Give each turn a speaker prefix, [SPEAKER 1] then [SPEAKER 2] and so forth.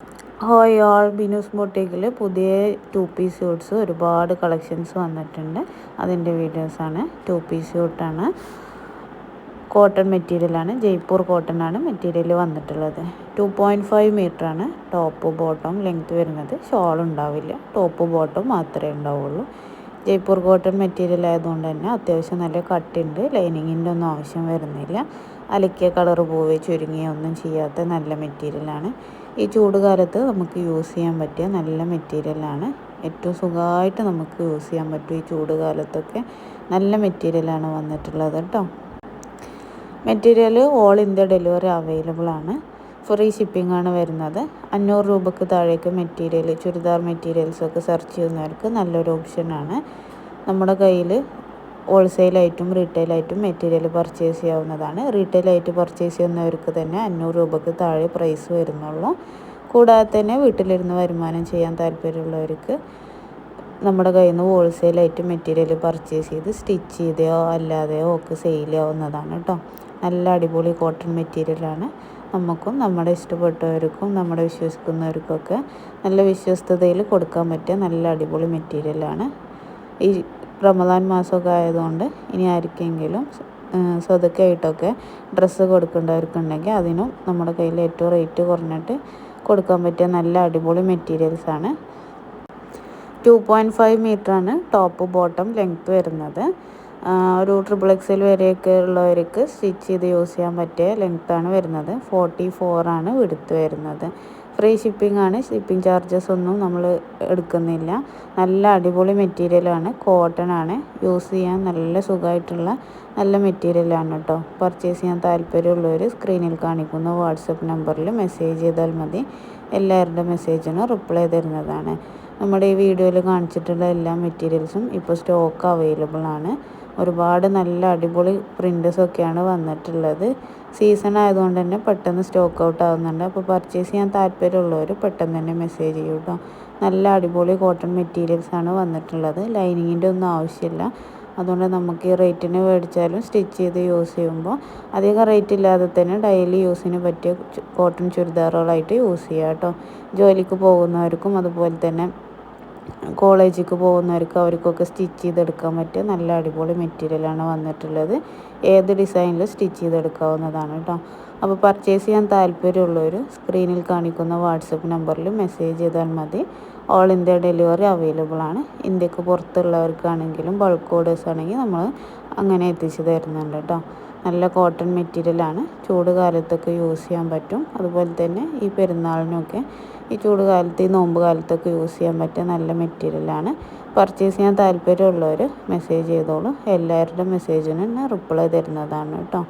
[SPEAKER 1] Hi all, Binu's ബൊട്ടീക്കിൽ പുതിയ 2 piece suites ഒരുപാട് collections വന്നിട്ടുണ്ട്. അതിൻ്റെ വീഡിയോസാണ്. 2 പീസ് സ്യൂട്ടാണ്, കോട്ടൺ മെറ്റീരിയലാണ്, ജയ്പൂർ കോട്ടൺ ആണ് മെറ്റീരിയൽ വന്നിട്ടുള്ളത്. 2.5 മീറ്ററാണ് ടോപ്പ് ബോട്ടം ലെങ്ത്ത് വരുന്നത്. ഷോൾ ഉണ്ടാവില്ല, ടോപ്പ് ബോട്ടം മാത്രമേ ഉണ്ടാവുള്ളൂ. ജയ്പൂർ കോട്ടൺ മെറ്റീരിയൽ ആയതുകൊണ്ട് തന്നെ അത്യാവശ്യം നല്ല കട്ടുണ്ട്. ലൈനിങ്ങിൻ്റെ ഒന്നും ആവശ്യം വരുന്നില്ല. അലക്കിയ കളർ പോവുകയോ ചുരുങ്ങിയോ ഒന്നും ചെയ്യാത്ത നല്ല മെറ്റീരിയലാണ്. ഈ ചൂട് കാലത്ത് നമുക്ക് യൂസ് ചെയ്യാൻ പറ്റിയ നല്ല മെറ്റീരിയലാണ്. ഏറ്റവും സുഖമായിട്ട് നമുക്ക് യൂസ് ചെയ്യാൻ പറ്റും. ഈ ചൂട് കാലത്തൊക്കെ നല്ല മെറ്റീരിയലാണ് വന്നിട്ടുള്ളത് കേട്ടോ. Material all India delivery available ആണ്. ഫ്രീ ഷിപ്പിംഗ് ആണ് വരുന്നത്. 500 രൂപയ്ക്ക് താഴേക്ക് മെറ്റീരിയൽ, ചുരിദാർ മെറ്റീരിയൽസൊക്കെ സെർച്ച് ചെയ്യുന്നവർക്ക് നല്ലൊരു ഓപ്ഷനാണ്. നമ്മുടെ കയ്യിൽ ഹോൾസെയിലായിട്ടും റീറ്റെയിലായിട്ടും മെറ്റീരിയൽ പർച്ചേസ് ചെയ്യാവുന്നതാണ്. റീറ്റെയിലായിട്ട് പർച്ചേസ് ചെയ്യുന്നവർക്ക് തന്നെ 500 രൂപയ്ക്ക് താഴെ പ്രൈസ് വരുന്നുള്ളൂ. കൂടാതെ തന്നെ വീട്ടിലിരുന്ന് വരുമാനം ചെയ്യാൻ താല്പര്യമുള്ളവർക്ക് നമ്മുടെ കയ്യിൽ നിന്ന് ഹോൾസെയിലായിട്ട് മെറ്റീരിയൽ പർച്ചേസ് ചെയ്ത് സ്റ്റിച്ച് ചെയ്തോ അല്ലാതെയോ ഒക്കെ സെയിൽ ചെയ്യാവുന്നതാണ് കേട്ടോ. നല്ല അടിപൊളി കോട്ടൺ മെറ്റീരിയലാണ്. നമുക്കും നമ്മുടെ ഇഷ്ടപ്പെട്ടവർക്കും നമ്മുടെ വിശ്വസിക്കുന്നവർക്കൊക്കെ നല്ല വിശ്വസ്തതയിൽ കൊടുക്കാൻ പറ്റിയ നല്ല അടിപൊളി മെറ്റീരിയലാണ്. ഈ റമദാൻ മാസമൊക്കെ ആയതുകൊണ്ട് ഇനി ആർക്കെങ്കിലും സ്വതക്കായിട്ടൊക്കെ ഡ്രസ്സ് കൊടുക്കേണ്ടവർക്കുണ്ടെങ്കിൽ അതിനും നമ്മുടെ കയ്യിൽ ഏറ്റവും റേറ്റ് കുറഞ്ഞിട്ട് കൊടുക്കാൻ പറ്റിയ നല്ല അടിപൊളി മെറ്റീരിയൽസാണ്. 2.5 മീറ്ററാണ് ടോപ്പ് ബോട്ടം ലെങ്ത്ത് വരുന്നത്. ഒരു XXL വരെയൊക്കെ ഉള്ളവർക്ക് സ്റ്റിച്ച് ചെയ്ത് യൂസ് ചെയ്യാൻ പറ്റിയ ലെങ്ത്താണ് വരുന്നത്. 44 ആണ് വിഡ്ത്ത് വരുന്നത്. ഫ്രീ ഷിപ്പിംഗ് ആണ്. ഷിപ്പിംഗ് ചാർജസ് ഒന്നും നമ്മൾ എടുക്കുന്നില്ല. നല്ല അടിപൊളി മെറ്റീരിയലാണ്. കോട്ടൺ ആണ്. യൂസ് ചെയ്യാൻ നല്ല സുഖമായിട്ടുള്ള നല്ല മെറ്റീരിയലാണ് കേട്ടോ. പർച്ചേസ് ചെയ്യാൻ താല്പര്യമുള്ളവർ സ്ക്രീനിൽ കാണിക്കുന്ന വാട്സപ്പ് നമ്പറിൽ മെസ്സേജ് ചെയ്താൽ മതി. എല്ലാവരുടെ മെസ്സേജിനും റിപ്ലൈ തരുന്നതാണ്. നമ്മുടെ ഈ വീഡിയോയിൽ കാണിച്ചിട്ടുള്ള എല്ലാ മെറ്റീരിയൽസും ഇപ്പോൾ സ്റ്റോക്ക് അവൈലബിൾ ആണ്. ഒരുപാട് നല്ല അടിപൊളി പ്രിൻറ്റസൊക്കെയാണ് വന്നിട്ടുള്ളത്. സീസൺ ആയതുകൊണ്ട് തന്നെ പെട്ടെന്ന് സ്റ്റോക്ക് ഔട്ട് ആവുന്നുണ്ട്. അപ്പോൾ പർച്ചേസ് ചെയ്യാൻ താല്പര്യമുള്ളവർ പെട്ടെന്ന് തന്നെ മെസ്സേജ് ചെയ്യൂ കേട്ടോ. നല്ല അടിപൊളി കോട്ടൺ മെറ്റീരിയൽസാണ് വന്നിട്ടുള്ളത്. ലൈനിങ്ങിൻ്റെ ഒന്നും ആവശ്യമില്ല. അതുകൊണ്ട് നമുക്ക് ഈ റേറ്റിന് മേടിച്ചാലും സ്റ്റിച്ച് ചെയ്ത് യൂസ് ചെയ്യുമ്പോൾ അധികം റേറ്റ് ഇല്ലാതെ തന്നെ ഡെയിലി യൂസിന് പറ്റിയ കോട്ടൺ ചുരിദാറുകളായിട്ട് യൂസ് ചെയ്യാം കേട്ടോ. ജോലിക്ക് പോകുന്നവർക്കും അതുപോലെ തന്നെ കോളേജിലേക്ക് പോകുന്നവർക്ക് അവർക്കൊക്കെ സ്റ്റിച്ച് ചെയ്തെടുക്കാൻ പറ്റിയ നല്ല അടിപൊളി മെറ്റീരിയലാണ് വന്നിട്ടുള്ളത്. ഏത് ഡിസൈനിൽ സ്റ്റിച്ച് ചെയ്തെടുക്കാവുന്നതാണ് കേട്ടോ. അപ്പോൾ പർച്ചേസ് ചെയ്യാൻ താല്പര്യമുള്ളവർ സ്ക്രീനിൽ കാണിക്കുന്ന വാട്സപ്പ് നമ്പറിൽ മെസ്സേജ് ചെയ്താൽ മതി. ഓൾ ഇന്ത്യ ഡെലിവറി അവൈലബിൾ ആണ്. ഇന്ത്യക്ക് പുറത്തുള്ളവർക്കാണെങ്കിലും ബൾക്ക് ഓർഡേഴ്സ് ആണെങ്കിൽ നമ്മൾ അങ്ങനെ എത്തിച്ച് തരുന്നുണ്ട് കേട്ടോ. നല്ല കോട്ടൺ മെറ്റീരിയലാണ്. ചൂട് കാലത്തൊക്കെ യൂസ് ചെയ്യാൻ പറ്റും. അതുപോലെ തന്നെ ഈ പെരുന്നാളിനൊക്കെ ഈ ചൂട് കാലത്ത് ഈ നോമ്പ് കാലത്തൊക്കെ യൂസ് ചെയ്യാൻ പറ്റിയ നല്ല മെറ്റീരിയലാണ്. പർച്ചേസ് ചെയ്യാൻ താല്പര്യമുള്ളവർ മെസ്സേജ് ചെയ്തോളൂ. എല്ലാവരുടെ മെസ്സേജിനും റിപ്ലൈ തരുന്നതാണ് കേട്ടോ.